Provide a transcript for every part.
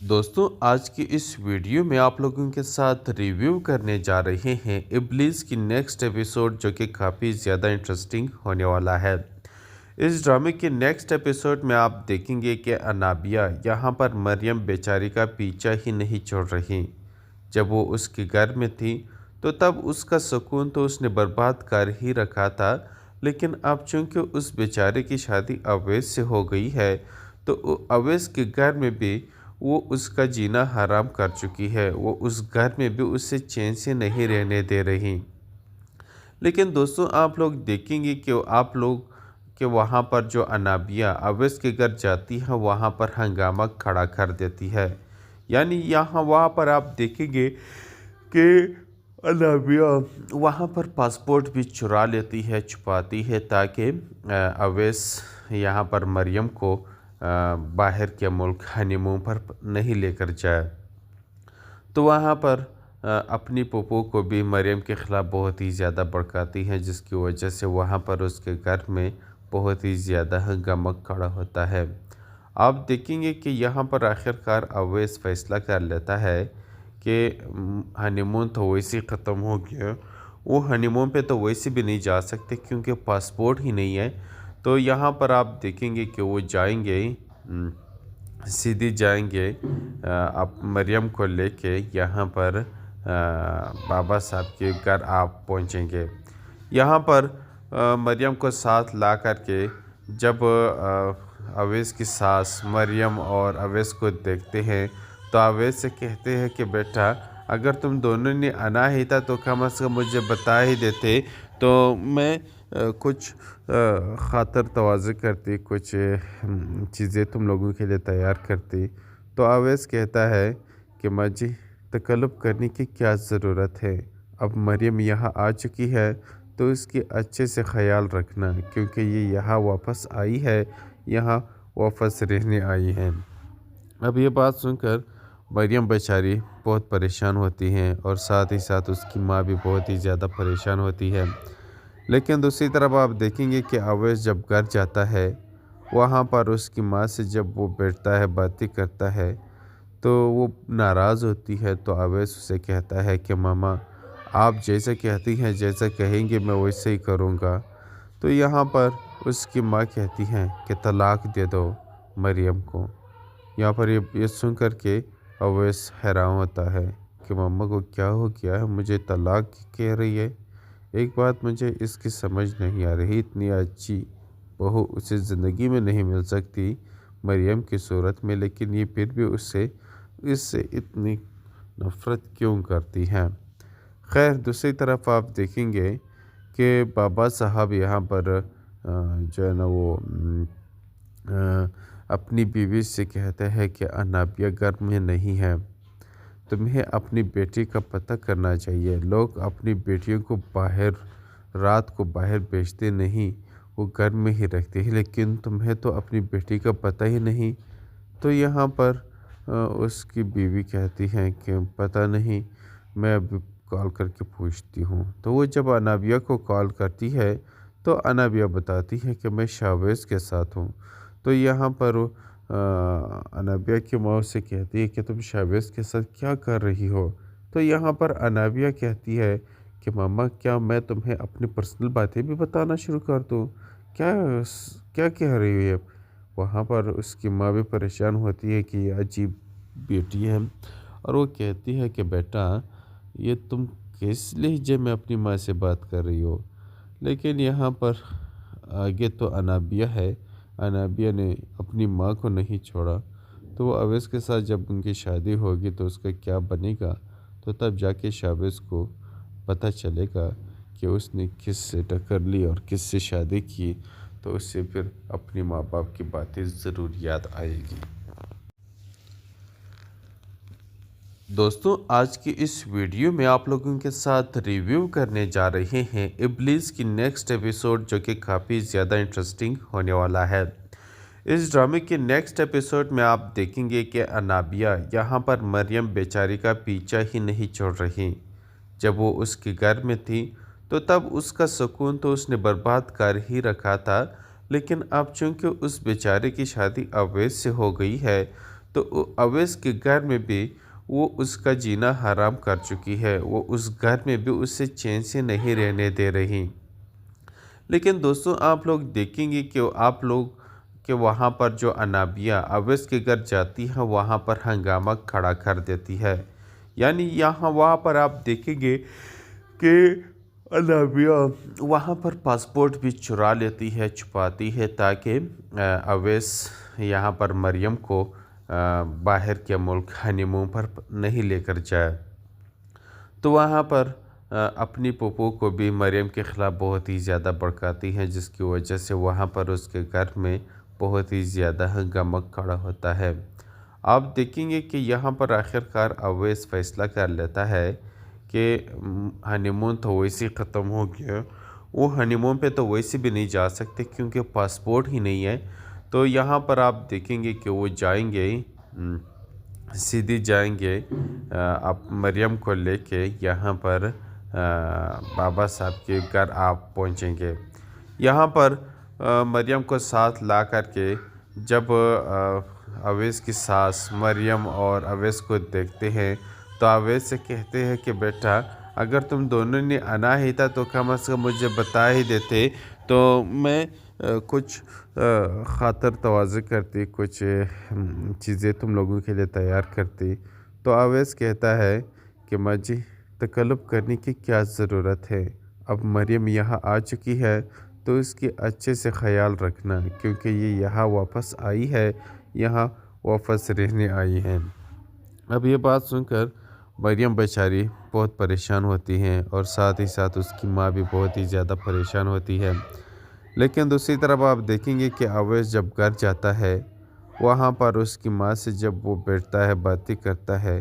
दोस्तों आज की इस वीडियो में आप लोगों के साथ रिव्यू करने जा रहे हैं इब्लिस की नेक्स्ट एपिसोड, जो कि काफ़ी ज़्यादा इंटरेस्टिंग होने वाला है। इस ड्रामे के नेक्स्ट एपिसोड में आप देखेंगे कि अनाबिया यहाँ पर मरियम बेचारी का पीछा ही नहीं छोड़ रही। जब वो उसके घर में थी तो तब उसका सुकून तो उसने बर्बाद कर ही रखा था, लेकिन अब चूंकि उस बेचारे की शादी अवैस से हो गई है तो अवैस के घर में भी वो उसका जीना हराम कर चुकी है। वो उस घर में भी उससे चैन से नहीं रहने दे रही। लेकिन दोस्तों आप लोग देखेंगे कि आप लोग कि वहाँ पर जो अनाबिया अवैस के घर जाती है वहाँ पर हंगामा खड़ा कर देती है। यानी यहाँ वहाँ पर आप देखेंगे कि अनाबिया वहाँ पर पासपोर्ट भी चुरा लेती है, छुपाती है, ताकि अवैस यहाँ पर मरियम को बाहर के मुल्क हनीमून पर नहीं लेकर जाए। तो वहाँ पर अपनी पप्पू को भी मरियम के ख़िलाफ़ बहुत ही ज़्यादा भड़काती हैं, जिसकी वजह से वहाँ पर उसके घर में बहुत ही ज़्यादा हंगामा खड़ा होता है। आप देखेंगे कि यहाँ पर आखिरकार अवैस फ़ैसला कर लेता है कि हनीमून तो वैसे ही ख़त्म हो गया, वो हनीमून पे तो वैसे भी नहीं जा सकते क्योंकि पासपोर्ट ही नहीं है। तो यहाँ पर आप देखेंगे कि वो जाएंगे, सीधी जाएंगे आप मरियम को लेके यहाँ पर बाबा साहब के घर आप पहुँचेंगे। यहाँ पर मरियम को साथ ला कर के जब अवैस की सास मरियम और अवैस को देखते हैं तो अवैस से कहते हैं कि बेटा अगर तुम दोनों ने आना ही था तो कम से कम मुझे बता ही देते तो मैं कुछ ख़ातर तवाज़ुन करती, कुछ चीज़ें तुम लोगों के लिए तैयार करती। तो अवैस कहता है कि माँ जी तकल्लुफ़ करने की क्या ज़रूरत है, अब मरियम यहाँ आ चुकी है तो इसकी अच्छे से ख्याल रखना, क्योंकि ये यहाँ वापस आई है, यहाँ वापस रहने आई है। अब ये बात सुनकर मरियम बेचारी बहुत परेशान होती हैं और साथ ही साथ उसकी माँ भी बहुत ही ज़्यादा परेशान होती है। लेकिन दूसरी तरफ आप देखेंगे कि अवैस जब घर जाता है वहाँ पर उसकी माँ से जब वो बैठता है बातें करता है तो वो नाराज़ होती है। तो अवैस उसे कहता है कि मामा आप जैसे कहती हैं, जैसा कहेंगे मैं वैसे ही करूँगा। तो यहाँ पर उसकी माँ कहती हैं कि तलाक दे दो मरियम को। यहाँ पर ये सुन कर के अवैस हैरान होता है कि मम्मा को क्या हो गया है, मुझे तलाक कह रही है। एक बात मुझे इसकी समझ नहीं आ रही, इतनी अच्छी बहू उसे ज़िंदगी में नहीं मिल सकती मरियम की सूरत में, लेकिन ये फिर भी इससे इतनी नफ़रत क्यों करती हैं। खैर दूसरी तरफ आप देखेंगे कि बाबा साहब यहाँ पर जो है ना वो अपनी बीवी से कहते हैं कि अनाबिया घर में नहीं है, तुम्हें अपनी बेटी का पता करना चाहिए। लोग अपनी बेटियों को बाहर रात को बाहर भेजते नहीं, वो घर में ही रखते हैं, लेकिन तुम्हें तो अपनी बेटी का पता ही नहीं। तो यहाँ पर उसकी बीवी कहती हैं कि पता नहीं, मैं अभी कॉल करके पूछती हूँ। तो वो जब अनाबिया को कॉल करती है तो अनाबिया बताती है कि मैं शाहवेज़ के साथ हूँ। तो यहाँ पर अनाबिया की माँ से कहती है कि तुम शाहवेज़ के साथ क्या कर रही हो। तो यहाँ पर अनाबिया कहती है कि मम्मा क्या मैं तुम्हें अपनी पर्सनल बातें भी बताना शुरू कर दूँ, क्या क्या कह रही हो ये। वहाँ पर उसकी माँ भी परेशान होती है कि ये अजीब बेटी है और वो कहती है कि बेटा ये तुम किस लहजे में अपनी माँ से बात कर रही हो। लेकिन यहाँ पर आगे तो अनाबिया है, अनाबिया ने अपनी माँ को नहीं छोड़ा। तो वो अवैस के साथ जब उनकी शादी होगी तो उसका क्या बनेगा, तो तब जाके शाहवेज़ को पता चलेगा कि उसने किस से टक्कर ली और किस से शादी की। तो उससे फिर अपने माँ बाप की बातें ज़रूर याद आएगी। दोस्तों आज की इस वीडियो में आप लोगों के साथ रिव्यू करने जा रहे हैं इब्लिस की नेक्स्ट एपिसोड, जो कि काफ़ी ज़्यादा इंटरेस्टिंग होने वाला है। इस ड्रामे के नेक्स्ट एपिसोड में आप देखेंगे कि अनाबिया यहाँ पर मरियम बेचारी का पीछा ही नहीं छोड़ रही। जब वो उसके घर में थी तो तब उसका सुकून तो उसने बर्बाद कर ही रखा था, लेकिन अब चूंकि उस बेचारे की शादी अवैस से हो गई है तो अवैस के घर में भी वो उसका जीना हराम कर चुकी है। वो उस घर में भी उससे चैन से नहीं रहने दे रही। लेकिन दोस्तों आप लोग देखेंगे कि आप लोग कि वहाँ पर जो अनाबिया अवैस के घर जाती है वहाँ पर हंगामा खड़ा कर देती है। यानी वहाँ पर आप देखेंगे कि अनाबिया वहाँ पर पासपोर्ट भी चुरा लेती है, छुपाती है, ताकि अवैस यहाँ पर मरियम को बाहर के मुल्क हनीमून पर नहीं लेकर जाए। तो वहाँ पर अपनी पप्पू को भी मरियम के ख़िलाफ़ बहुत ही ज़्यादा भड़काती हैं, जिसकी वजह से वहाँ पर उसके घर में बहुत ही ज़्यादा हंगामा खड़ा होता है। आप देखेंगे कि यहाँ पर आखिरकार अवैस फ़ैसला कर लेता है कि हनीमून तो वैसे ही ख़त्म हो गया, वो हनीमून पे तो वैसे भी नहीं जा सकते क्योंकि पासपोर्ट ही नहीं है। तो यहाँ पर आप देखेंगे कि वो जाएंगे, सीधी जाएंगे आप मरियम को लेके यहाँ पर बाबा साहब के घर आप पहुँचेंगे। यहाँ पर मरियम को साथ ला कर के जब अवैस की सास मरियम और अवैस को देखते हैं तो अवैस से कहते हैं कि बेटा अगर तुम दोनों ने आना ही था तो कम से कम मुझे बता ही देते तो मैं कुछ खातर तवाज़ु करती, कुछ चीज़ें तुम लोगों के लिए तैयार करती। तो अवैस कहता है कि माँ जी तकल्लुफ़ करने की क्या ज़रूरत है, अब मरियम यहाँ आ चुकी है तो इसकी अच्छे से ख्याल रखना, क्योंकि ये यहाँ वापस आई है, यहाँ वापस रहने आई है। अब ये बात सुनकर मरियम बेचारी बहुत परेशान होती हैं और साथ ही साथ उसकी माँ भी बहुत ही ज़्यादा परेशान होती है। लेकिन दूसरी तरफ आप देखेंगे कि अवैस जब घर जाता है वहाँ पर उसकी माँ से जब वो बैठता है बातें करता है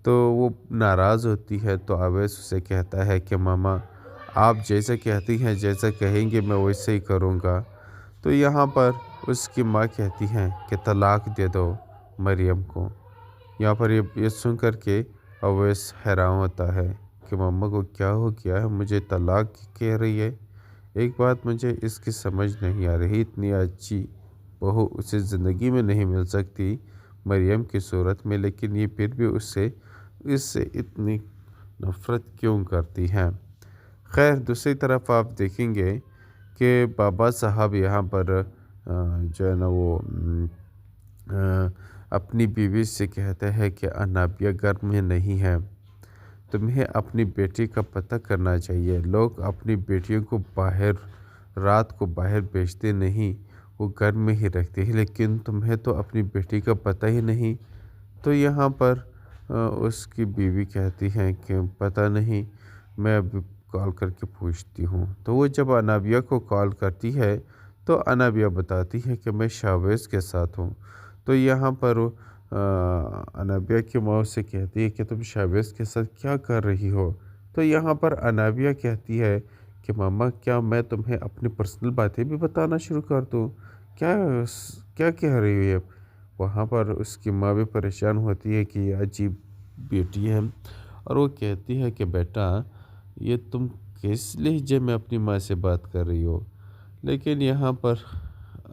तो वो नाराज़ होती है। तो अवैस उसे कहता है कि मामा आप जैसे कहती हैं, जैसा कहेंगे मैं वैसे ही करूँगा। तो यहाँ पर उसकी माँ कहती हैं कि तलाक दे दो मरियम को। यहाँ पर ये सुन कर के अवैस हैरान होता है कि मम्मा को क्या हो गया है, मुझे तलाक कह रही है। एक बात मुझे इसकी समझ नहीं आ रही, इतनी अच्छी बहू उसे ज़िंदगी में नहीं मिल सकती मरियम की सूरत में, लेकिन ये फिर भी इससे इतनी नफ़रत क्यों करती हैं। खैर दूसरी तरफ आप देखेंगे कि बाबा साहब यहाँ पर जो है ना वो अपनी बीवी से कहते हैं कि अनाबिया घर में नहीं है, तुम्हें अपनी बेटी का पता करना चाहिए। लोग अपनी बेटियों को बाहर रात को बाहर भेजते नहीं, वो घर में ही रखते हैं, लेकिन तुम्हें तो अपनी बेटी का पता ही नहीं। तो यहाँ पर उसकी बीवी कहती हैं कि पता नहीं, मैं अभी कॉल करके पूछती हूँ। तो वो जब अनाबिया को कॉल करती है तो अनाबिया बताती है कि मैं शाहवेज़ के साथ हूँ। तो यहाँ पर अनाबिया की माँ से कहती है कि तुम शाहवेज़ के साथ क्या कर रही हो। तो यहाँ पर अनाबिया कहती है कि मामा क्या मैं तुम्हें अपनी पर्सनल बातें भी बताना शुरू कर दूँ, क्या क्या कह रही हो ये। वहाँ पर उसकी माँ भी परेशान होती है कि ये अजीब बेटी है और वो कहती है कि बेटा ये तुम किस लहजे में अपनी माँ से बात कर रही हो। लेकिन यहाँ पर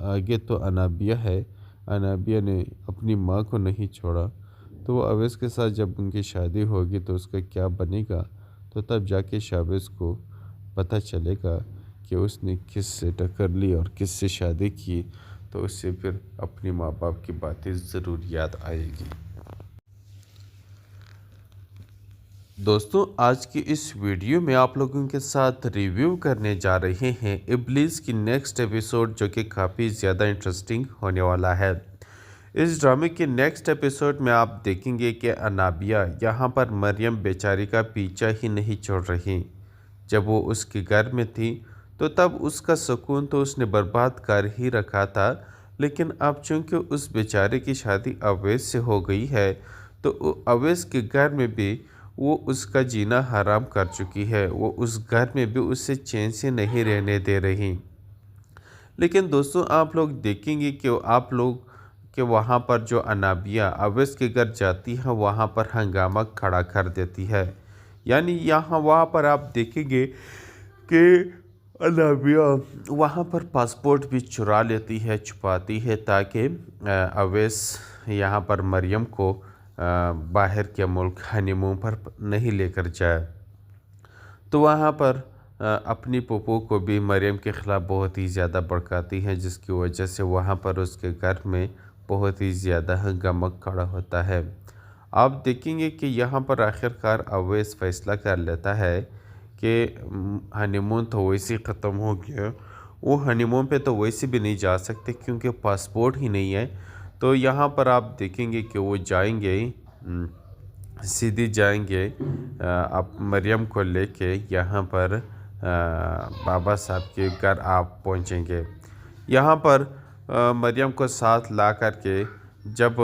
आगे तो अनाबिया है, अनाबिया ने अपनी माँ को नहीं छोड़ा। तो वो अवैस के साथ जब उनकी शादी होगी तो उसका क्या बनेगा, तो तब जाके शाहवेज़ को पता चलेगा कि उसने किस से टक्कर ली और किस से शादी की। तो उससे फिर अपने माँ बाप की बातें ज़रूर याद आएगी। दोस्तों आज की इस वीडियो में आप लोगों के साथ रिव्यू करने जा रहे हैं इब्लीस की नेक्स्ट एपिसोड, जो कि काफ़ी ज़्यादा इंटरेस्टिंग होने वाला है। इस ड्रामे के नेक्स्ट एपिसोड में आप देखेंगे कि अनाबिया यहाँ पर मरियम बेचारी का पीछा ही नहीं छोड़ रही। जब वो उसके घर में थी तो तब उसका सुकून तो उसने बर्बाद कर ही रखा था, लेकिन अब चूँकि उस बेचारे की शादी अवैस से हो गई है तो अवैस के घर में भी वो उसका जीना हराम कर चुकी है। वो उस घर में भी उससे चैन से नहीं रहने दे रही। लेकिन दोस्तों आप लोग देखेंगे कि वहाँ पर जो अनाबिया अवैस के घर जाती है वहाँ पर हंगामा खड़ा कर देती है। यानी वहाँ पर आप देखेंगे कि अलाविया वहाँ पर पासपोर्ट भी चुरा लेती है, छुपाती है, ताकि अवैस यहाँ पर मरियम को बाहर के मुल्क हनीमून पर नहीं लेकर जाए। तो वहाँ पर अपनी पप्पू को भी मरियम के ख़िलाफ़ बहुत ही ज़्यादा भड़काती हैं, जिसकी वजह से वहाँ पर उसके घर में बहुत ही ज़्यादा हंगामा खड़ा होता है। आप देखेंगे कि यहाँ पर आखिरकार अवैस फ़ैसला कर लेता है कि हनीमून तो वैसे ही ख़त्म हो गया, वो हनीमून पे तो वैसे भी नहीं जा सकते क्योंकि पासपोर्ट ही नहीं है। तो यहाँ पर आप देखेंगे कि वो जाएंगे, सीधी जाएंगे आप मरियम को लेके यहाँ पर बाबा साहब के घर आप पहुँचेंगे। यहाँ पर मरियम को साथ ला कर के जब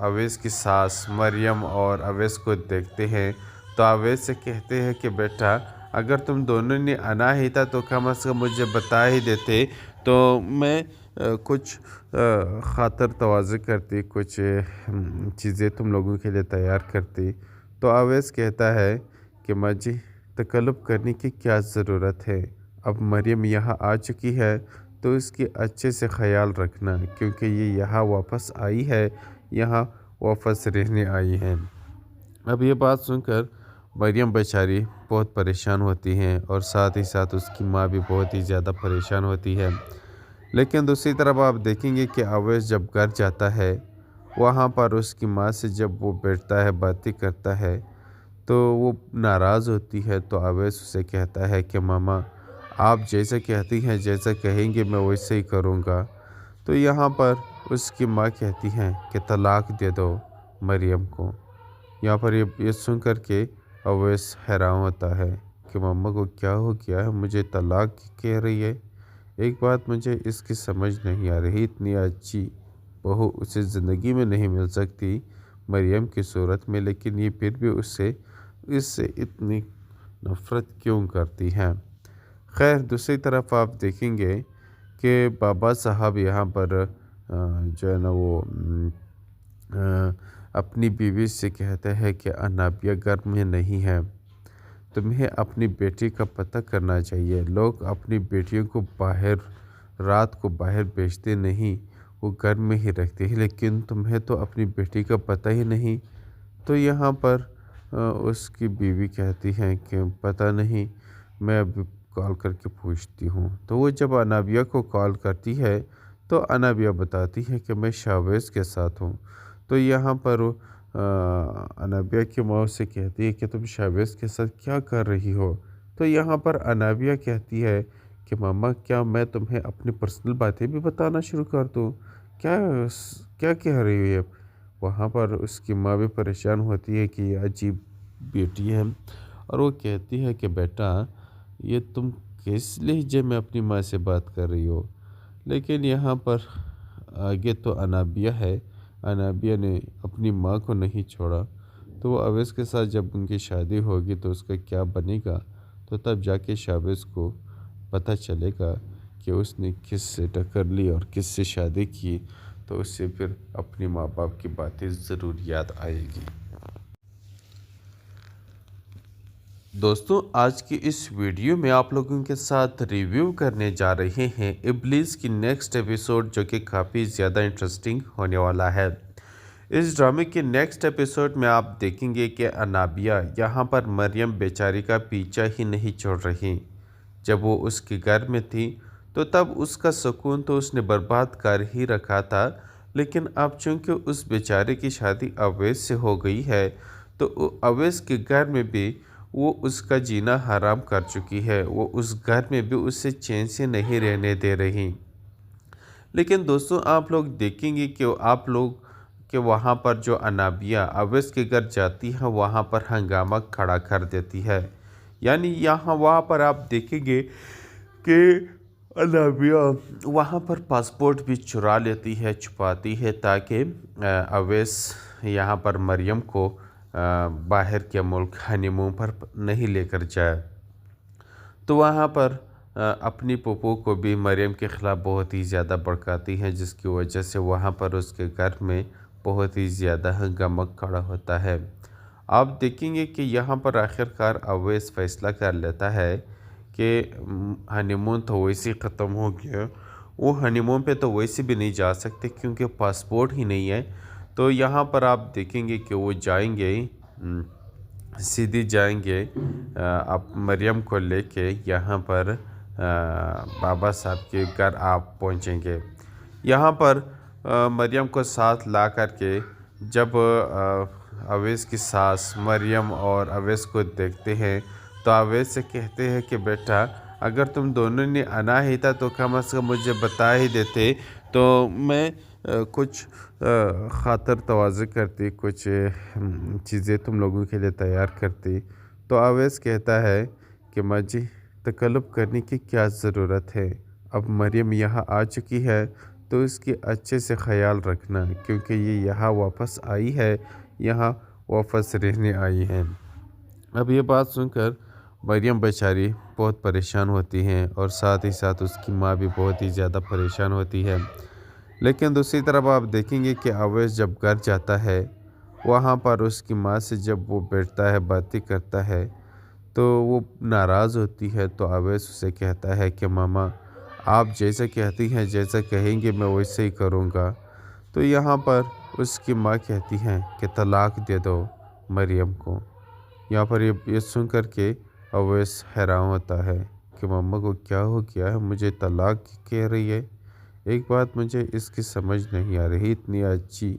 अवैस की सास मरियम और अवैस को देखते हैं तो अवैस से कहते हैं कि बेटा, अगर तुम दोनों ने आना ही था तो कम से कम मुझे बता ही देते तो मैं कुछ खातर तवाज़ु करती, कुछ चीज़ें तुम लोगों के लिए तैयार करती। तो अवैस कहता है कि माँ जी, तकल्लुफ़ करने की क्या ज़रूरत है, अब मरियम यहाँ आ चुकी है तो इसकी अच्छे से ख्याल रखना, क्योंकि ये यहाँ वापस आई है, यहाँ वापस रहने आई है। अब ये बात सुनकर मरियम बेचारी बहुत परेशान होती हैं और साथ ही साथ उसकी माँ भी बहुत ही ज़्यादा परेशान होती है। लेकिन दूसरी तरफ आप देखेंगे कि अवैस जब घर जाता है, वहाँ पर उसकी माँ से जब वो बैठता है, बातें करता है, तो वो नाराज़ होती है। तो अवैस उसे कहता है कि मामा, आप जैसे कहती हैं, जैसा कहेंगे मैं वैसे ही करूँगा। तो यहाँ पर उसकी माँ कहती हैं कि तलाक दे दो मरियम को। यहाँ पर ये सुन कर के अवैस हैरान होता है कि मम्मा को क्या हो गया है, मुझे तलाक कह रही है। एक बात मुझे इसकी समझ नहीं आ रही, इतनी अच्छी बहू उसे ज़िंदगी में नहीं मिल सकती मरियम की सूरत में, लेकिन ये फिर भी इससे इतनी नफ़रत क्यों करती हैं। खैर, दूसरी तरफ आप देखेंगे कि बाबा साहब यहाँ पर जो है ना वो अपनी बीवी से कहते हैं कि अनाबिया घर में नहीं है, तुम्हें अपनी बेटी का पता करना चाहिए। लोग अपनी बेटियों को रात को बाहर भेजते नहीं, वो घर में ही रखते हैं, लेकिन तुम्हें तो अपनी बेटी का पता ही नहीं। तो यहाँ पर उसकी बीवी कहती हैं कि पता नहीं, मैं अभी कॉल करके पूछती हूँ। तो वो जब अनाबिया को कॉल करती है तो अनाबिया बताती है कि मैं शाहवेज़ के साथ हूँ। तो यहाँ पर अनाबिया की माँ से कहती है कि तुम शाहवेज़ के साथ क्या कर रही हो। तो यहाँ पर अनाबिया कहती है कि मामा, क्या मैं तुम्हें अपनी पर्सनल बातें भी बताना शुरू कर दूँ, क्या क्या कह रही है। वहाँ पर उसकी माँ भी परेशान होती है कि ये अजीब बेटी है, और वो कहती है कि बेटा, ये तुम किस लहजे में अपनी माँ से बात कर रही हो। लेकिन यहाँ पर आगे तो अनाबिया है, अनाबिया ने अपनी माँ को नहीं छोड़ा। तो वो अवैस के साथ जब उनकी शादी होगी तो उसका क्या बनेगा, तो तब जाके शाहवेज़ को पता चलेगा कि उसने किस से टक्कर ली और किस से शादी की। तो उससे फिर अपने माँ बाप की बातें ज़रूर याद आएगी। दोस्तों, आज की इस वीडियो में आप लोगों के साथ रिव्यू करने जा रहे हैं इब्लीस की नेक्स्ट एपिसोड, जो कि काफ़ी ज़्यादा इंटरेस्टिंग होने वाला है। इस ड्रामे के नेक्स्ट एपिसोड में आप देखेंगे कि अनाबिया यहाँ पर मरियम बेचारी का पीछा ही नहीं छोड़ रही। जब वो उसके घर में थी तो तब उसका सुकून तो उसने बर्बाद कर ही रखा था, लेकिन अब चूँकि उस बेचारे की शादी अवैस से हो गई है तो अवैस के घर में भी वो उसका जीना हराम कर चुकी है। वो उस घर में भी उससे चैन से नहीं रहने दे रही। लेकिन दोस्तों, आप लोग देखेंगे कि आप लोग कि वहाँ पर जो अनाबिया अवैस के घर जाती है, वहाँ पर हंगामा खड़ा कर देती है। यानी वहाँ पर आप देखेंगे कि अनाबिया वहाँ पर पासपोर्ट भी चुरा लेती है, छुपाती है, ताकि अवैस यहाँ पर मरियम को बाहर के मुल्क हनीमून पर नहीं लेकर जाए। तो वहाँ पर अपनी पप्पू को भी मरियम के ख़िलाफ़ बहुत ही ज़्यादा भड़काती हैं, जिसकी वजह से वहाँ पर उसके घर में बहुत ही ज़्यादा हंगामा खड़ा होता है। आप देखेंगे कि यहाँ पर आखिरकार अवैस फ़ैसला कर लेता है کہ ہنی مون تو ویسے ختم ہو گیا، وہ ہنی مون پہ تو ویسے بھی نہیں جا سکتے کیونکہ پاسپورٹ ہی نہیں ہے۔ تو یہاں پر آپ دیکھیں گے کہ وہ جائیں گے، سیدھی جائیں گے آپ مریم کو لے کے یہاں پر بابا صاحب کے گھر آپ پہنچیں گے۔ یہاں پر مریم کو ساتھ لا کر کے جب اویس کی ساس مریم اور اویس کو دیکھتے ہیں تو اویس سے کہتے ہیں کہ بیٹا اگر تم دونوں نے آنا ہی تھا تو کم از کم مجھے بتا ہی دیتے تو میں کچھ خاطر تواضع کرتی، کچھ چیزیں تم لوگوں کے لیے تیار کرتی۔ تو اویس کہتا ہے کہ ماں جی تکلف کرنے کی کیا ضرورت ہے، اب مریم یہاں آ چکی ہے تو اس کی اچھے سے خیال رکھنا کیونکہ یہ یہاں واپس آئی ہے، یہاں واپس رہنے آئی ہے۔ اب یہ بات سن کر مریم بیچاری بہت پریشان ہوتی ہیں اور ساتھ ہی ساتھ اس کی ماں بھی بہت ہی زیادہ پریشان ہوتی ہے۔ لیکن دوسری طرف آپ دیکھیں گے کہ اویس جب گھر جاتا ہے وہاں پر اس کی ماں سے جب وہ بیٹھتا ہے باتیں کرتا ہے تو وہ ناراض ہوتی ہے۔ تو اویس اسے کہتا ہے کہ ماما آپ جیسا کہتی ہیں، جیسا کہیں گے میں ویسے ہی کروں گا۔ تو یہاں پر اس کی ماں کہتی ہیں کہ طلاق دے دو مریم کو۔ یہاں پر یہ سن کر کے اویس حیران ہوتا ہے کہ ماما کو کیا ہو گیا ہے، مجھے طلاق کہہ رہی ہے۔ ایک بات مجھے اس کی سمجھ نہیں آ رہی، اتنی اچھی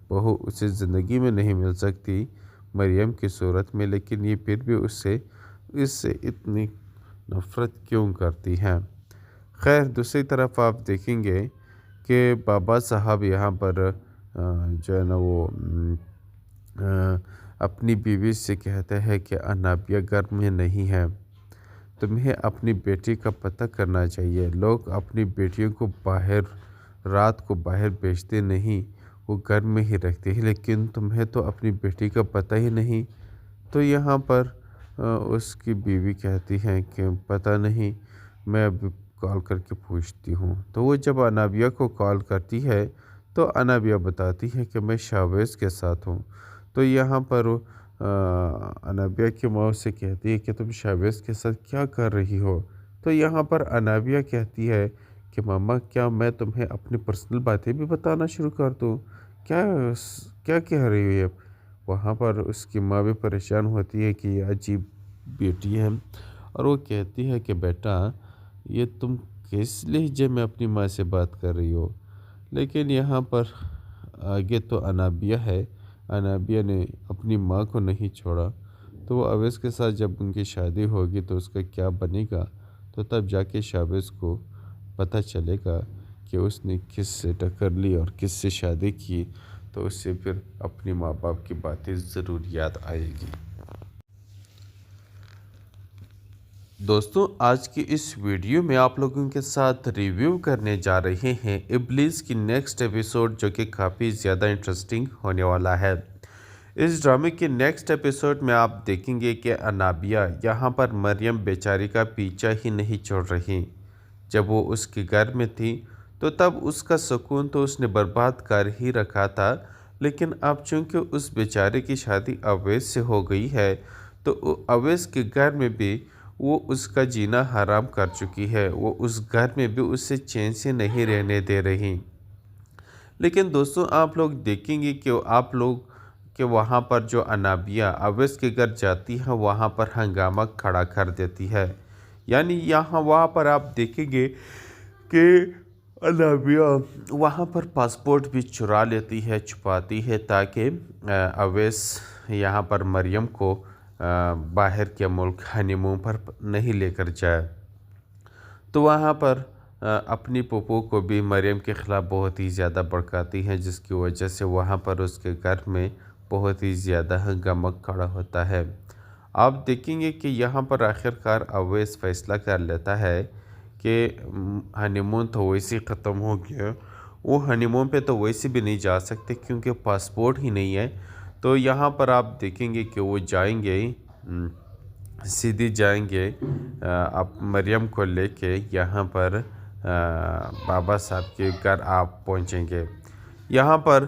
بہو اسے زندگی میں نہیں مل سکتی مریم کی صورت میں، لیکن یہ پھر بھی اس سے اتنی نفرت کیوں کرتی ہیں۔ خیر دوسری طرف آپ دیکھیں گے کہ بابا صاحب یہاں پر جو ہے نا وہ اپنی بیوی سے کہتے ہیں کہ انابیہ گھر میں نہیں ہے، تمہیں اپنی بیٹی کا پتہ کرنا چاہیے۔ لوگ اپنی بیٹیوں کو رات کو باہر بیچتے نہیں، وہ گھر میں ہی رکھتے ہیں، لیکن تمہیں تو اپنی بیٹی کا پتہ ہی نہیں۔ تو یہاں پر اس کی بیوی کہتی ہیں کہ پتہ نہیں، میں اب کال کر کے پوچھتی ہوں۔ تو وہ جب انابیہ کو کال کرتی ہے تو انابیہ بتاتی ہے کہ میں شاویز کے ساتھ ہوں۔ تو یہاں پر انابیہ کی ماں سے کہتی ہے کہ تم شاویز کے ساتھ کیا کر رہی ہو؟ تو یہاں پر انابیہ کہتی ہے کہ ماما کیا میں تمہیں اپنی پرسنل باتیں بھی بتانا شروع کر دوں؟ کیا کہہ رہی ہے؟ وہاں پر اس کی ماں بھی پریشان ہوتی ہے کہ یہ عجیب بیٹی ہے اور وہ کہتی ہے کہ بیٹا یہ تم کس لہجے میں اپنی ماں سے بات کر رہی ہو؟ لیکن یہاں پر آگے تو انابیہ ہے، انابیہ نے اپنی ماں کو نہیں چھوڑا، تو وہ اویس کے ساتھ جب ان کی شادی ہوگی تو اس کا کیا بنے گا، تو تب جا کے شاویز کو پتہ چلے گا کہ اس نے کس سے ٹکر لی اور کس سے شادی کی، تو اس سے پھر اپنی ماں باپ کی باتیں ضرور یاد آئے گی۔ دوستوں آج کی اس ویڈیو میں آپ لوگوں کے ساتھ ریویو کرنے جا رہے ہیں ابلیس کی نیکسٹ ایپیسوڈ، جو کہ کافی زیادہ انٹرسٹنگ ہونے والا ہے۔ اس ڈرامے کے نیکسٹ ایپیسوڈ میں آپ دیکھیں گے کہ انابیہ یہاں پر مریم بیچاری کا پیچھا ہی نہیں چھوڑ رہی۔ جب وہ اس کے گھر میں تھی تو تب اس کا سکون تو اس نے برباد کر ہی رکھا تھا، لیکن اب چونکہ اس بیچارے کی شادی اویس سے ہو گئی ہے تو اویس کے گھر میں بھی وہ اس کا جینا حرام کر چکی ہے، وہ اس گھر میں بھی اس سے چین سے نہیں رہنے دے رہی۔ لیکن دوستوں آپ لوگ دیکھیں گے کہ وہاں پر جو انابیہ اویس کے گھر جاتی ہے وہاں پر ہنگامہ کھڑا کر دیتی ہے، یعنی وہاں پر آپ دیکھیں گے کہ انابیہ وہاں پر پاسپورٹ بھی چرا لیتی ہے، چھپاتی ہے تاکہ اویس یہاں پر مریم کو باہر کے ملک ہنی مون پر نہیں لے کر جائے۔ تو وہاں پر اپنی پھوپھو کو بھی مریم کے خلاف بہت ہی زیادہ بھڑکاتی ہیں، جس کی وجہ سے وہاں پر اس کے گھر میں بہت ہی زیادہ ہنگامہ کھڑا ہوتا ہے۔ آپ دیکھیں گے کہ یہاں پر آخرکار اویس فیصلہ کر لیتا ہے کہ ہنی مون تو ویسے ہی ختم ہو گیا، وہ ہنی مون پہ تو ویسے بھی نہیں جا سکتے کیونکہ پاسپورٹ ہی نہیں ہے۔ تو یہاں پر آپ دیکھیں گے کہ وہ جائیں گے، سیدھی جائیں گے آپ مریم کو لے کے یہاں پر بابا صاحب کے گھر آپ پہنچیں گے۔ یہاں پر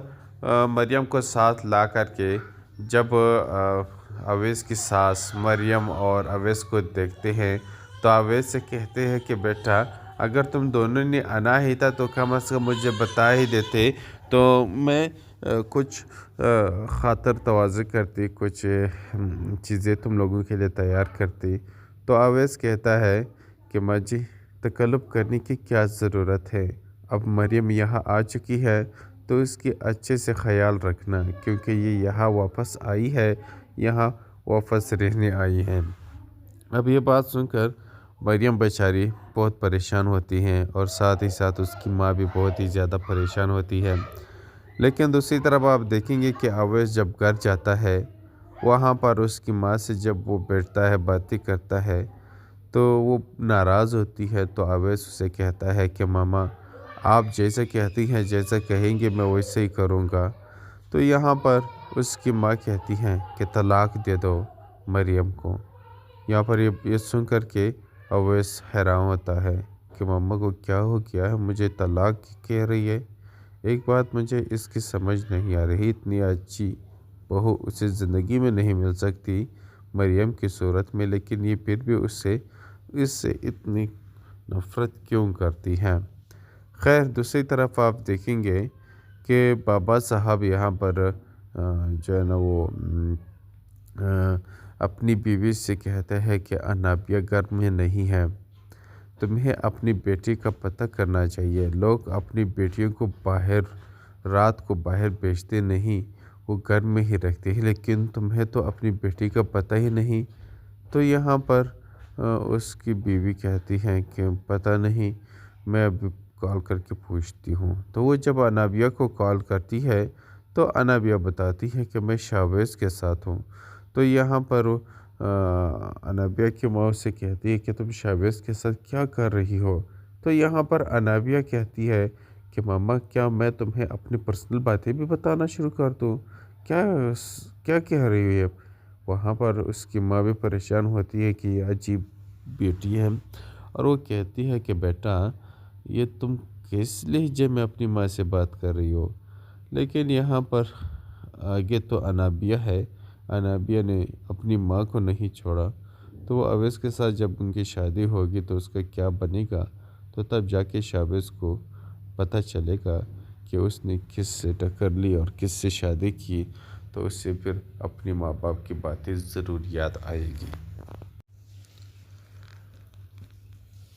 مریم کو ساتھ لا کر کے جب اویس کی ساس مریم اور اویس کو دیکھتے ہیں تو اویس سے کہتے ہیں کہ بیٹا اگر تم دونوں نے آنا ہی تھا تو کم از کم مجھے بتا ہی دیتے تو میں کچھ خاطر تواضع کرتی، کچھ چیزیں تم لوگوں کے لیے تیار کرتی۔ تو اویس کہتا ہے کہ ماں جی تکلف کرنے کی کیا ضرورت ہے، اب مریم یہاں آ چکی ہے تو اس کی اچھے سے خیال رکھنا، کیونکہ یہ یہاں واپس آئی ہے، یہاں واپس رہنے آئی ہے۔ اب یہ بات سن کر مریم بیچاری بہت پریشان ہوتی ہیں، اور ساتھ ہی ساتھ اس کی ماں بھی بہت ہی زیادہ پریشان ہوتی ہے۔ لیکن دوسری طرف آپ دیکھیں گے کہ اویس جب گھر جاتا ہے، وہاں پر اس کی ماں سے جب وہ بیٹھتا ہے، باتیں کرتا ہے، تو وہ ناراض ہوتی ہے۔ تو اویس اسے کہتا ہے کہ ماما آپ جیسے کہتی ہیں، جیسا کہیں گے میں ویسے ہی کروں گا۔ تو یہاں پر اس کی ماں کہتی ہیں کہ طلاق دے دو مریم کو۔ یہاں پر یہ سن کر کے اویس حیران ہوتا ہے کہ ماما کو کیا ہو گیا ہے، مجھے طلاق کہہ رہی ہے۔ ایک بات مجھے اس کی سمجھ نہیں آ رہی، اتنی اچھی بہو اسے زندگی میں نہیں مل سکتی مریم کی صورت میں، لیکن یہ پھر بھی اس سے اتنی نفرت کیوں کرتی ہیں۔ خیر دوسری طرف آپ دیکھیں گے کہ بابا صاحب یہاں پر جو ہے نا وہ اپنی بیوی سے کہتے ہیں کہ انابیہ گھر میں نہیں ہے، تمہیں اپنی بیٹی کا پتہ کرنا چاہیے۔ لوگ اپنی بیٹیوں کو رات کو باہر بیچتے نہیں، وہ گھر میں ہی رکھتے ہیں، لیکن تمہیں تو اپنی بیٹی کا پتہ ہی نہیں۔ تو یہاں پر اس کی بیوی کہتی ہیں کہ پتہ نہیں، میں ابھی کال کر کے پوچھتی ہوں۔ تو وہ جب انابیہ کو کال کرتی ہے تو انابیہ بتاتی ہے کہ میں شاویز کے ساتھ ہوں۔ تو یہاں پر انابیہ کی ماں سے کہتی ہے کہ تم شاویز کے ساتھ کیا کر رہی ہو؟ تو یہاں پر انابیہ کہتی ہے کہ ماما کیا میں تمہیں اپنی پرسنل باتیں بھی بتانا شروع کر دوں؟ کیا کہہ رہی ہے؟ وہاں پر اس کی ماں بھی پریشان ہوتی ہے کہ یہ عجیب بیٹی ہے، اور وہ کہتی ہے کہ بیٹا یہ تم کس لہجے میں اپنی ماں سے بات کر رہی ہو؟ لیکن یہاں پر آگے تو انابیہ ہے، انابیہ نے اپنی ماں کو نہیں چھوڑا، تو وہ اویس کے ساتھ جب ان کی شادی ہوگی تو اس کا کیا بنے گا، تو تب جا کے شاویز کو پتہ چلے گا کہ اس نے کس سے ٹکر لی اور کس سے شادی کی، تو اس سے پھر اپنی ماں باپ کی باتیں ضرور یاد آئے گی۔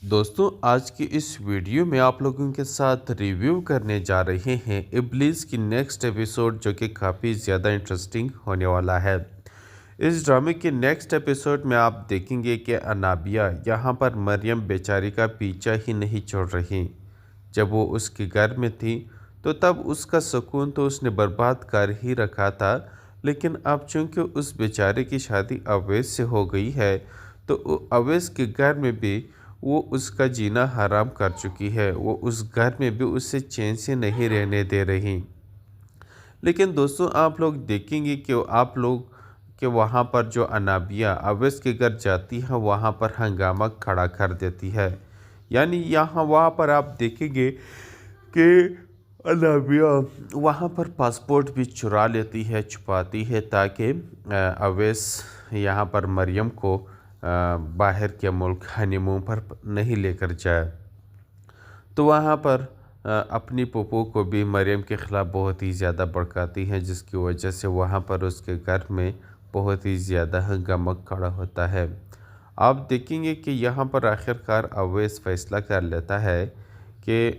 دوستوں آج کی اس ویڈیو میں آپ لوگوں کے ساتھ ریویو کرنے جا رہے ہیں ابلیس کی نیکسٹ ایپیسوڈ، جو کہ کافی زیادہ انٹرسٹنگ ہونے والا ہے۔ اس ڈرامے کے نیکسٹ ایپیسوڈ میں آپ دیکھیں گے کہ انابیہ یہاں پر مریم بیچاری کا پیچھا ہی نہیں چھوڑ رہی۔ جب وہ اس کے گھر میں تھی تو تب اس کا سکون تو اس نے برباد کر ہی رکھا تھا، لیکن اب چونکہ اس بیچارے کی شادی اویس سے ہو گئی ہے تو اویس کے گھر میں بھی وہ اس کا جینا حرام کر چکی ہے، وہ اس گھر میں بھی اسے چین سے نہیں رہنے دے رہی۔ لیکن دوستوں آپ لوگ دیکھیں گے کہ وہاں پر جو انابیہ اویس کے گھر جاتی ہے وہاں پر ہنگامہ کھڑا کر دیتی ہے، یعنی وہاں پر آپ دیکھیں گے کہ انابیہ وہاں پر پاسپورٹ بھی چرا لیتی ہے، چھپاتی ہے، تاکہ اویس یہاں پر مریم کو باہر کے ملک ہنی مون پر نہیں لے کر جائے۔ تو وہاں پر اپنی پھوپھو کو بھی مریم کے خلاف بہت ہی زیادہ بھڑکاتی ہیں، جس کی وجہ سے وہاں پر اس کے گھر میں بہت ہی زیادہ ہنگامہ کھڑا ہوتا ہے۔ آپ دیکھیں گے کہ یہاں پر آخرکار اویس فیصلہ کر لیتا ہے کہ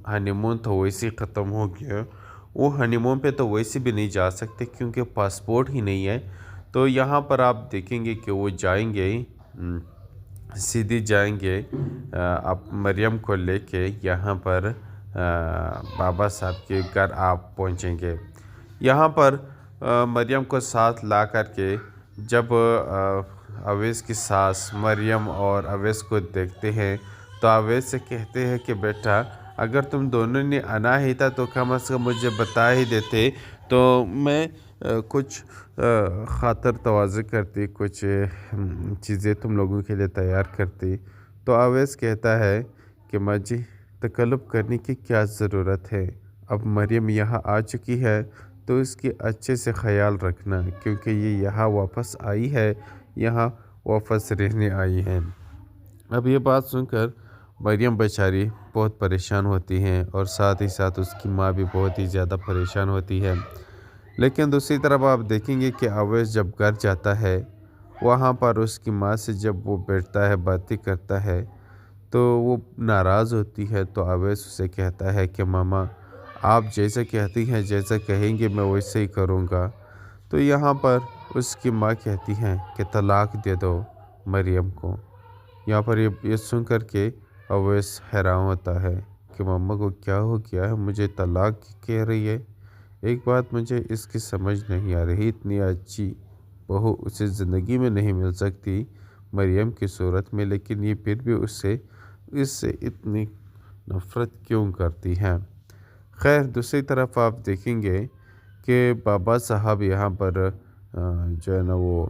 ہنی مون تو ویسے ختم ہو گیا، وہ ہنی مون پہ تو ویسے بھی نہیں جا سکتے کیونکہ پاسپورٹ ہی نہیں ہے۔ تو یہاں پر آپ دیکھیں گے کہ وہ جائیں گے، سیدھی جائیں گے اب مریم کو لے کے یہاں پر بابا صاحب کے گھر آپ پہنچیں گے۔ یہاں پر مریم کو ساتھ لا کر کے جب اویس کی ساس مریم اور اویس کو دیکھتے ہیں تو اویس سے کہتے ہیں کہ بیٹا اگر تم دونوں نے آنا ہی تھا تو کم از کم مجھے بتا ہی دیتے تو میں کچھ خاطر تواضع کرتی، کچھ چیزیں تم لوگوں کے لیے تیار کرتی۔ تو اویس کہتا ہے کہ ماں جی تکلف کرنے کی کیا ضرورت ہے، اب مریم یہاں آ چکی ہے تو اس کی اچھے سے خیال رکھنا، کیونکہ یہ یہاں واپس آئی ہے، یہاں واپس رہنے آئی ہے۔ अब ये बात सुनकर मरियम बेचारी बहुत परेशान होती हैं और साथ ही साथ उसकी माँ भी बहुत ही ज़्यादा परेशान होती है। लेकिन दूसरी तरफ आप देखेंगे कि अवैस जब घर जाता है, वहाँ पर उसकी माँ से जब वो बैठता है, बातें करता है, तो वो नाराज़ होती है। तो अवैस उसे कहता है कि मामा, आप जैसे कहती हैं, जैसा कहेंगे मैं वैसे ही करूँगा। तो यहाँ पर उसकी माँ कहती हैं कि तलाक दे दो मरियम को। यहाँ पर ये सुन कर के अवैस हैरान होता है कि मम्मा को क्या हो गया है, मुझे तलाक कह रही है। एक बात मुझे इसकी समझ नहीं आ रही, इतनी अच्छी बहू उसे ज़िंदगी में नहीं मिल सकती मरियम की सूरत में, लेकिन ये फिर भी इससे इतनी नफ़रत क्यों करती हैं। खैर, दूसरी तरफ आप देखेंगे कि बाबा साहब यहाँ पर जो है ना वो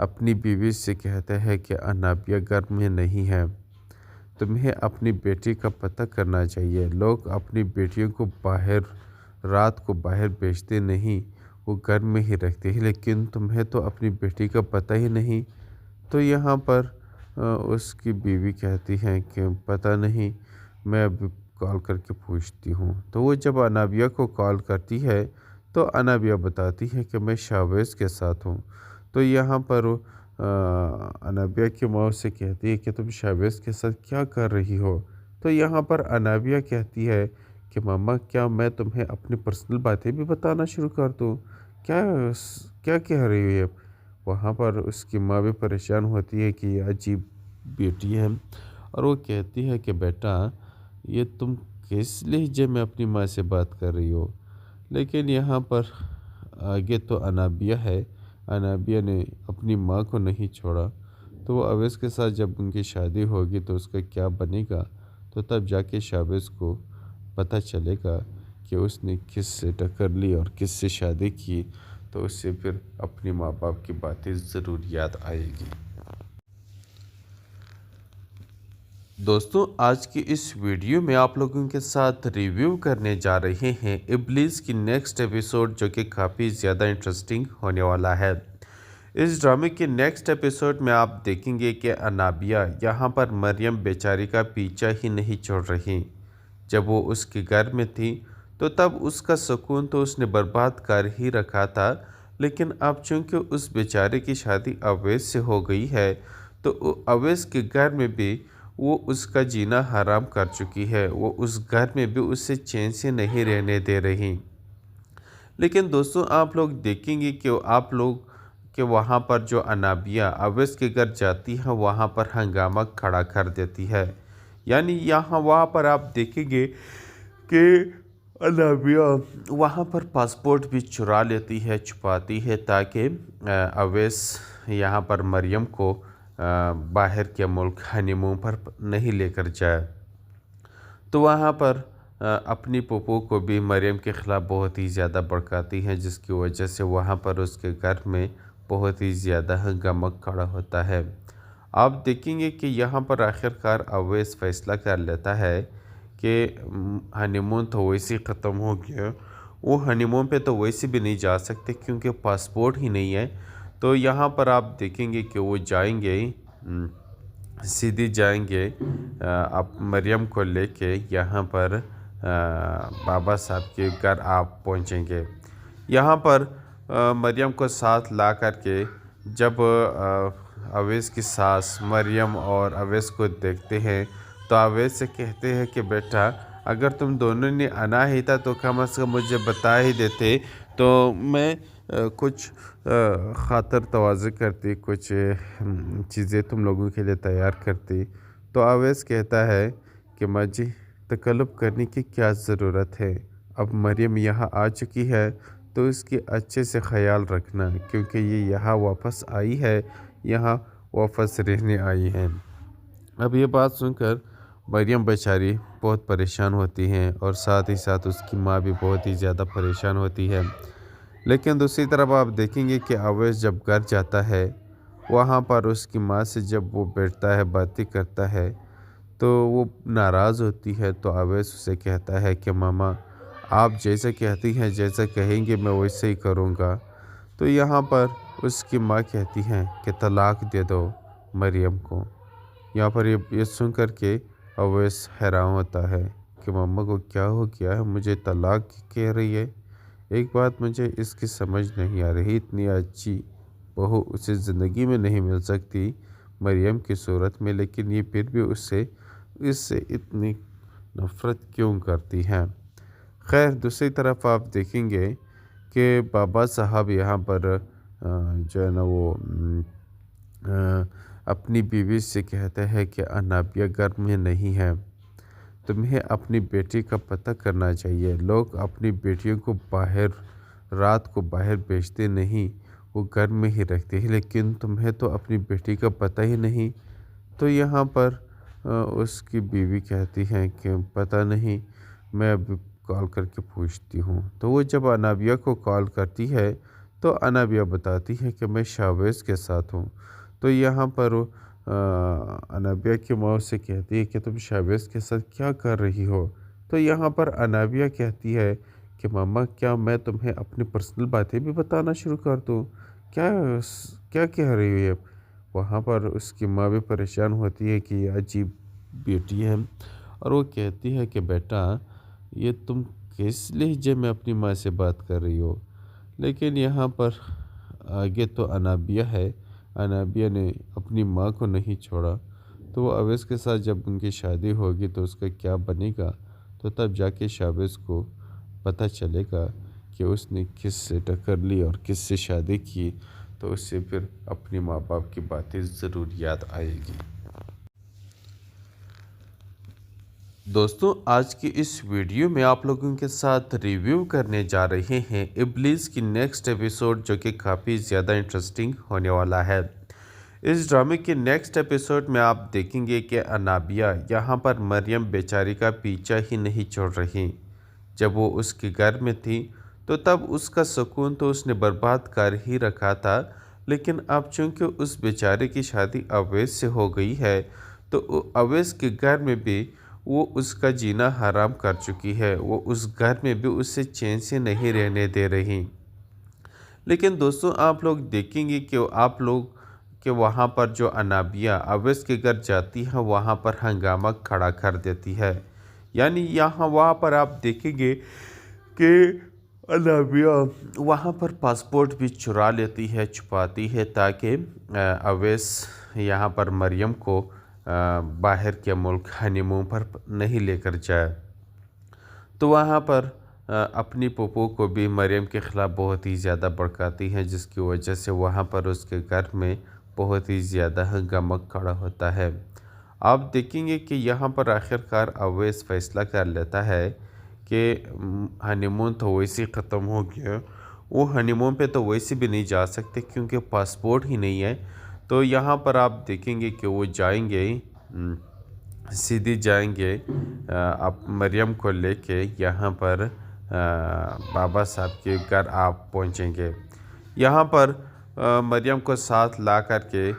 अपनी बीवी से कहते हैं कि अनाबिया घर में नहीं है, तुम्हें अपनी बेटी का पता करना चाहिए। लोग अपनी बेटियों को रात को बाहर भेजते नहीं, वो घर में ही रखते हैं, लेकिन तुम्हें तो अपनी बेटी का पता ही नहीं। तो यहाँ पर उसकी बीवी कहती हैं कि पता नहीं, मैं अभी कॉल करके पूछती हूँ। तो वो जब अनाबिया को कॉल करती है तो अनाबिया बताती है कि मैं शाहवेज़ के साथ हूँ। तो यहाँ पर अनाबिया की माँ से कहती है कि तुम शाहवेज़ के साथ क्या कर रही हो। तो यहाँ पर अनाबिया कहती है कि मम्मा, क्या मैं तुम्हें अपनी पर्सनल बातें भी बताना शुरू कर दूँ? क्या क्या कह रही हो ये? वहाँ पर उसकी माँ भी परेशान होती है कि ये अजीब बेटी है, और वो कहती है कि बेटा, ये तुम किस लहजे में अपनी माँ से बात कर रही हो। लेकिन यहाँ पर आगे तो अनाबिया है, अनाबिया ने अपनी माँ को नहीं छोड़ा। तो वो अवैस के साथ जब उनकी शादी होगी तो उसका क्या बनेगा, तो तब जाके शाहवेज़ को पता चलेगा कि उसने किस से टक्कर ली और किस से शादी की। तो उससे फिर अपने माँ बाप की बातें ज़रूर याद आएगी। दोस्तों, आज की इस वीडियो में आप लोगों के साथ रिव्यू करने जा रहे हैं इब्लीस की नेक्स्ट एपिसोड, जो कि काफ़ी ज़्यादा इंटरेस्टिंग होने वाला है। इस ड्रामे के नेक्स्ट एपिसोड में आप देखेंगे कि अनाबिया यहाँ पर मरियम बेचारी का पीछा ही नहीं छोड़ रही। जब वो उसके घर में थी तो तब उसका सुकून तो उसने बर्बाद कर ही रखा था, लेकिन अब चूंकि उस बेचारे की शादी अवैस से हो गई है, तो अवैस के घर में भी वो उसका जीना हराम कर चुकी है। वो उस घर में भी उससे चैन से नहीं रहने दे रही। लेकिन दोस्तों, आप लोग देखेंगे कि वहाँ पर जो अनाबिया अवैस के घर जाती है, वहाँ पर हंगामा खड़ा कर देती है। यानी वहाँ पर आप देखेंगे कि अनाबिया वहाँ पर पासपोर्ट भी चुरा लेती है, छुपाती है, ताकि अवैस यहाँ पर मरियम को बाहर के मुल्क हनीमून पर नहीं लेकर जाए। तो वहाँ पर अपनी पप्पू को भी मरियम के ख़िलाफ़ बहुत ही ज़्यादा भड़काती हैं, जिसकी वजह से वहाँ पर उसके घर में बहुत ही ज़्यादा हंगामा खड़ा होता है। आप देखेंगे कि यहाँ पर आखिरकार अवैस फ़ैसला कर लेता है कि हनीमून तो वैसे ही ख़त्म हो गया, वो हनीमून पे तो वैसे भी नहीं जा सकते क्योंकि पासपोर्ट ही नहीं है। तो यहाँ पर आप देखेंगे कि वो जाएंगे, सीधी जाएंगे आप मरियम को लेके यहाँ पर बाबा साहब के घर आप पहुँचेंगे। यहाँ पर मरियम को साथ ला कर के जब अवैस की सास मरियम और अवैस को देखते हैं, तो अवैस से कहते हैं कि बेटा, अगर तुम दोनों ने आना ही था तो कम से कम मुझे बता ही देते, तो मैं कुछ खातर तवाज़ु करती, कुछ चीज़ें तुम लोगों के लिए तैयार करती। तो अवैस कहता है कि माँ जी, तकल्लुफ़ करने की क्या ज़रूरत है, अब मरियम यहाँ आ चुकी है तो इसकी अच्छे से ख्याल रखना, क्योंकि ये यहाँ वापस आई है, यहाँ वापस रहने आई है। अब ये बात सुनकर मरियम बेचारी बहुत परेशान होती हैं और साथ ही साथ उसकी माँ भी बहुत ही ज़्यादा परेशान होती है। लेकिन दूसरी तरफ आप देखेंगे कि अवैस जब घर जाता है, वहाँ पर उसकी माँ से जब वो बैठता है, बातें करता है, तो वो नाराज़ होती है। तो अवैस उसे कहता है कि मामा, आप जैसे कहती हैं, जैसा कहेंगे मैं वैसे ही करूँगा। तो यहाँ पर उसकी माँ कहती हैं कि तलाक दे दो مریم کو۔ یہاں پر یہ سن کر کے اویس حیران ہوتا ہے کہ ماما کو کیا ہو گیا ہے، مجھے طلاق کہہ رہی ہے۔ ایک بات مجھے اس کی سمجھ نہیں آ رہی، اتنی اچھی بہو اسے زندگی میں نہیں مل سکتی مریم کی صورت میں، لیکن یہ پھر بھی اس سے اتنی نفرت کیوں کرتی ہے۔ خیر دوسری طرف آپ دیکھیں گے کہ بابا صاحب یہاں پر جو ہے نا وہ اپنی بیوی سے کہتے ہیں کہ انابیہ گھر میں نہیں ہے، تمہیں اپنی بیٹی کا پتہ کرنا چاہیے۔ لوگ اپنی بیٹیوں کو رات کو باہر بھیجتے نہیں، وہ گھر میں ہی رکھتے ہیں، لیکن تمہیں تو اپنی بیٹی کا پتہ ہی نہیں۔ تو یہاں پر اس کی بیوی کہتی ہیں کہ پتہ نہیں، میں اب کال کر کے پوچھتی ہوں۔ تو وہ جب انابیہ کو کال کرتی ہے تو انابیہ بتاتی ہے کہ میں شاویز کے ساتھ ہوں۔ تو یہاں پر انابیہ کی ماں سے کہتی ہے کہ تم شاویز کے ساتھ کیا کر رہی ہو؟ تو یہاں پر انابیہ کہتی ہے کہ ماما کیا میں تمہیں اپنی پرسنل باتیں بھی بتانا شروع کر دوں؟ کیا کہہ رہی ہو یہ؟ وہاں پر اس کی ماں بھی پریشان ہوتی ہے کہ یہ عجیب بیٹی ہے، اور وہ کہتی ہے کہ بیٹا یہ تم کس لہجے میں اپنی ماں سے بات کر رہی ہو؟ لیکن یہاں پر آگے تو انابیہ ہے، انابیہ نے اپنی ماں کو نہیں چھوڑا، تو وہ اویس کے ساتھ جب ان کی شادی ہوگی تو اس کا کیا بنے گا، تو تب جا کے شاویز کو پتہ چلے گا کہ اس نے کس سے ٹکر لی اور کس سے شادی کی، تو اس سے پھر اپنے ماں باپ کی باتیں ضرور یاد آئے گی۔ دوستوں آج کی اس ویڈیو میں آپ لوگوں کے ساتھ ریویو کرنے جا رہے ہیں ابلیس کی نیکسٹ ایپیسوڈ، جو کہ کافی زیادہ انٹرسٹنگ ہونے والا ہے۔ اس ڈرامے کے نیکسٹ ایپیسوڈ میں آپ دیکھیں گے کہ انابیہ یہاں پر مریم بیچاری کا پیچھا ہی نہیں چھوڑ رہی۔ جب وہ اس کے گھر میں تھی تو تب اس کا سکون تو اس نے برباد کر ہی رکھا تھا، لیکن اب چونکہ اس بیچارے کی شادی اویس سے ہو گئی ہے تو اویس کے گھر میں بھی وہ اس کا جینا حرام کر چکی ہے، وہ اس گھر میں بھی اس سے چین سے نہیں رہنے دے رہی۔ لیکن دوستوں آپ لوگ دیکھیں گے کہ وہاں پر جو انابیہ اویس کے گھر جاتی ہے وہاں پر ہنگامہ کھڑا کر دیتی ہے، یعنی وہاں پر آپ دیکھیں گے کہ انابیہ وہاں پر پاسپورٹ بھی چرا لیتی ہے، چھپاتی ہے، تاکہ اویس یہاں پر مریم کو باہر کے ملک ہنی مون پر نہیں لے کر جائے۔ تو وہاں پر اپنی پھوپھو کو بھی مریم کے خلاف بہت ہی زیادہ بھڑکاتی ہے، جس کی وجہ سے وہاں پر اس کے گھر میں بہت ہی زیادہ ہنگامہ کھڑا ہوتا ہے۔ آپ دیکھیں گے کہ یہاں پر آخرکار اویس فیصلہ کر لیتا ہے کہ ہنی مون تو ویسے ختم ہو گیا، وہ ہنی مون پہ تو ویسے بھی نہیں جا سکتے کیونکہ پاسپورٹ ہی نہیں ہے۔ تو یہاں پر آپ دیکھیں گے کہ وہ جائیں گے، سیدھی جائیں گے مریم کو لے کے یہاں پر بابا صاحب کے گھر آپ پہنچیں گے۔ یہاں پر مریم کو ساتھ لا کر کے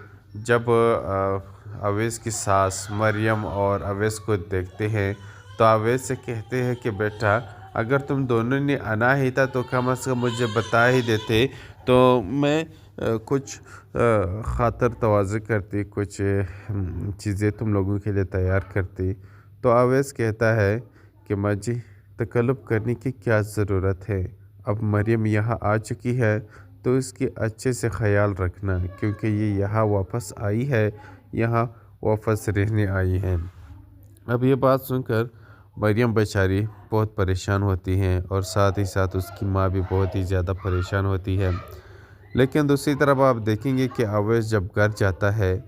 جب اویس کی ساس مریم اور اویس کو دیکھتے ہیں تو اویس سے کہتے ہیں کہ بیٹا اگر تم دونوں نے آنا ہی تھا تو کم از کم مجھے بتا ہی دیتے تو میں کچھ خاطر تواضع کرتی، کچھ چیزیں تم لوگوں کے لیے تیار کرتی۔ تو اویس کہتا ہے کہ ماں جی تکلف کرنے کی کیا ضرورت ہے، اب مریم یہاں آ چکی ہے تو اس کی اچھے سے خیال رکھنا، کیونکہ یہ یہاں واپس آئی ہے، یہاں واپس رہنے آئی ہے۔ اب یہ بات سن کر مریم بیچاری بہت پریشان ہوتی ہیں، اور ساتھ ہی ساتھ اس کی ماں بھی بہت ہی زیادہ پریشان ہوتی ہے۔ لیکن دوسری طرف آپ دیکھیں گے کہ اویس جب گھر جاتا ہے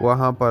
وہاں پر